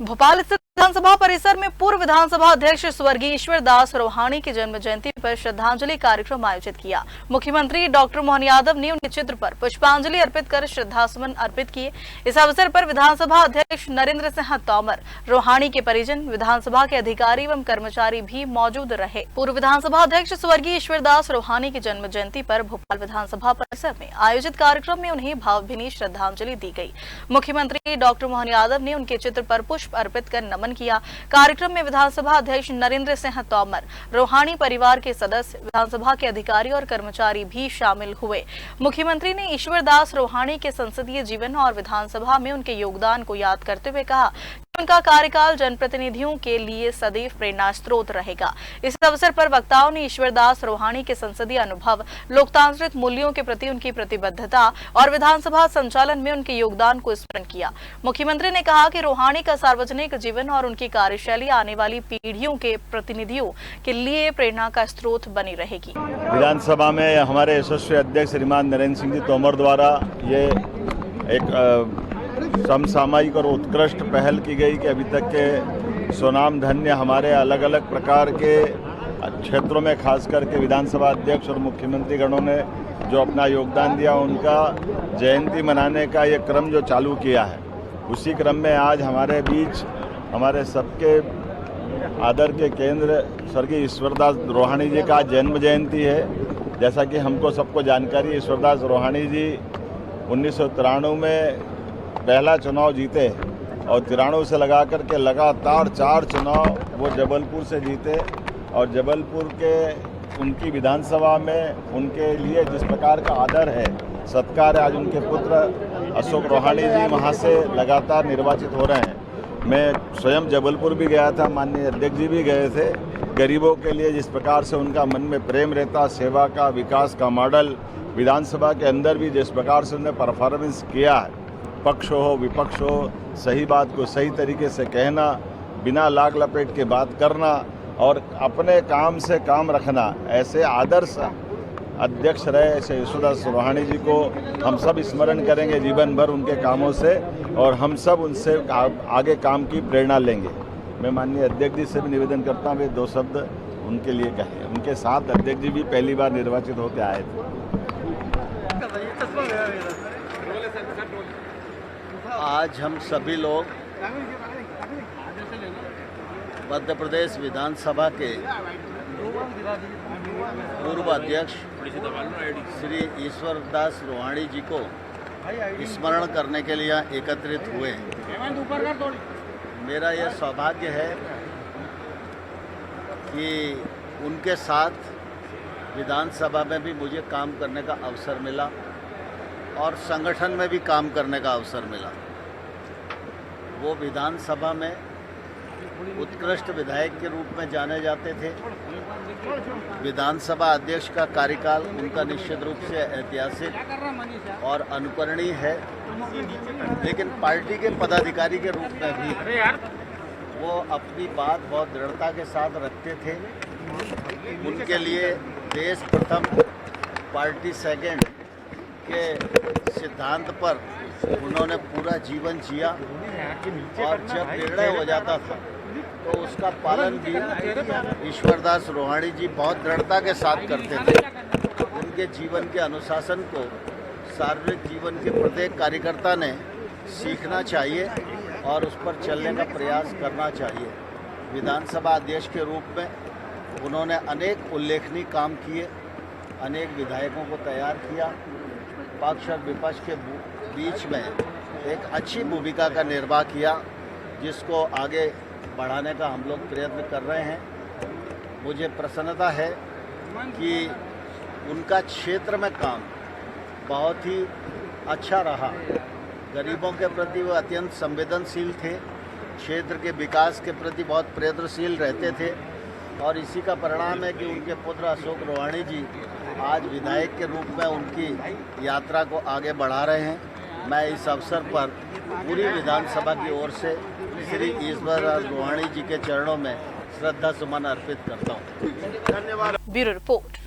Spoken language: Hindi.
भोपाल स्थित विधानसभा परिसर में पूर्व विधानसभा अध्यक्ष स्वर्गीय ईश्वर दास रोहाणी की जन्म जयंती पर श्रद्धांजलि कार्यक्रम आयोजित किया। मुख्यमंत्री डॉक्टर मोहन यादव ने उनके चित्र पर पुष्पांजलि अर्पित कर श्रद्धासुमन अर्पित किए। इस अवसर पर विधानसभा अध्यक्ष नरेंद्र सिंह तोमर, रोहाणी के परिजन, विधानसभा के अधिकारी एवं कर्मचारी भी मौजूद रहे। पूर्व विधानसभा अध्यक्ष स्वर्गीय ईश्वर दास रोहाणी की जन्म जयंती पर भोपाल विधानसभा परिसर में आयोजित कार्यक्रम में उन्हें भावभीनी श्रद्धांजलि दी गई। मुख्यमंत्री डॉक्टर मोहन यादव ने उनके चित्र पर पुष्प अर्पित कर नमन किया। कार्यक्रम में विधानसभा अध्यक्ष नरेंद्र सिंह तोमर, रोहाणी परिवार के सदस्य, विधानसभा के अधिकारी और कर्मचारी भी शामिल हुए। मुख्यमंत्री ने ईश्वर दास रोहाणी के संसदीय जीवन और विधानसभा में उनके योगदान को याद करते हुए कहा कि उनका कार्यकाल जनप्रतिनिधियों के लिए सदैव प्रेरणा स्रोत रहेगा। इस अवसर पर वक्ताओं ने ईश्वर दास रोहाणी के संसदीय अनुभव, लोकतांत्रिक मूल्यों के प्रति उनकी प्रतिबद्धता और विधानसभा संचालन में उनके योगदान को स्मरण किया। मुख्यमंत्री ने कहा कि रोहाणी का सार्वजनिक जीवन और उनकी कार्यशैली आने वाली पीढ़ियों के प्रतिनिधियों के लिए प्रेरणा का स्रोत बनी रहेगी। विधानसभा में हमारे यशस्वी अध्यक्ष श्रीमान नरेंद्र सिंह जी तोमर द्वारा ये एक समसामयिक और उत्कृष्ट पहल की गई कि अभी तक के स्वनाम धन्य हमारे अलग अलग प्रकार के क्षेत्रों में खास करके विधानसभा अध्यक्ष और मुख्यमंत्री गणों ने जो अपना योगदान दिया, उनका जयंती मनाने का ये क्रम जो चालू किया है, उसी क्रम में आज हमारे बीच हमारे सबके आदर के केंद्र स्वर्गीय ईश्वरदास रोहाणी जी का जन्म जयंती है। जैसा कि हमको सबको जानकारी, ईश्वरदास रोहाणी जी 1993 में पहला चुनाव जीते और 93 से लगा करके लगातार 4 चुनाव वो जबलपुर से जीते और जबलपुर के उनकी विधानसभा में उनके लिए जिस प्रकार का आदर है, सत्कार है, आज उनके पुत्र अशोक रोहाणी जी वहाँ से लगातार निर्वाचित हो रहे हैं। मैं स्वयं जबलपुर भी गया था, माननीय अध्यक्ष जी भी गए थे। गरीबों के लिए जिस प्रकार से उनका मन में प्रेम रहता, सेवा का, विकास का मॉडल, विधानसभा के अंदर भी जिस प्रकार से उन्होंने परफॉर्मेंस किया है, पक्ष हो विपक्ष हो, सही बात को सही तरीके से कहना, बिना लाग लपेट के बात करना और अपने काम से काम रखना, ऐसे आदर्श अध्यक्ष रहे ऐसे ईश्वरदास रोहाणी जी को हम सब स्मरण करेंगे जीवन भर उनके कामों से और हम सब उनसे आगे काम की प्रेरणा लेंगे। मैं माननीय अध्यक्ष जी से भी निवेदन करता हूँ वे 2 शब्द उनके लिए कहें। उनके साथ अध्यक्ष जी भी पहली बार निर्वाचित होकर आए थे। आज हम सभी लोग मध्य प्रदेश विधानसभा के पूर्व अध्यक्ष श्री ईश्वर दास रोहाणी जी को स्मरण करने के लिए एकत्रित हुए हैं। मेरा यह सौभाग्य है कि उनके साथ विधानसभा में भी मुझे काम करने का अवसर मिला और संगठन में भी काम करने का अवसर मिला। वो विधानसभा में उत्कृष्ट विधायक के रूप में जाने जाते थे। विधानसभा अध्यक्ष का कार्यकाल उनका निश्चित रूप से ऐतिहासिक और अनुकरणीय है, लेकिन पार्टी के पदाधिकारी के रूप में भी वो अपनी बात बहुत दृढ़ता के साथ रखते थे। उनके लिए देश प्रथम पार्टी सेकंड के सिद्धांत पर उन्होंने पूरा जीवन जिया और जब निर्णय हो जाता था तो उसका पालन भी ईश्वरदास रोहाणी जी बहुत दृढ़ता के साथ करते थे। उनके जीवन के अनुशासन को सार्वजनिक जीवन के प्रत्येक कार्यकर्ता ने सीखना चाहिए और उस पर चलने का प्रयास करना चाहिए। विधानसभा अध्यक्ष के रूप में उन्होंने अनेक उल्लेखनीय काम किए, अनेक विधायकों को तैयार किया, पक्ष और विपक्ष के बीच में एक अच्छी भूमिका का निर्वाह किया, जिसको आगे बढ़ाने का हम लोग प्रयत्न कर रहे हैं। मुझे प्रसन्नता है कि उनका क्षेत्र में काम बहुत ही अच्छा रहा। गरीबों के प्रति वो अत्यंत संवेदनशील थे, क्षेत्र के विकास के प्रति बहुत प्रयत्नशील रहते थे और इसी का परिणाम है कि उनके पुत्र अशोक रोहाणी जी आज विधायक के रूप में उनकी यात्रा को आगे बढ़ा रहे हैं। मैं इस अवसर पर पूरी विधानसभा की ओर से श्री ईश्वर रोहाणी जी के चरणों में श्रद्धा सुमन अर्पित करता हूँ। Bureau report.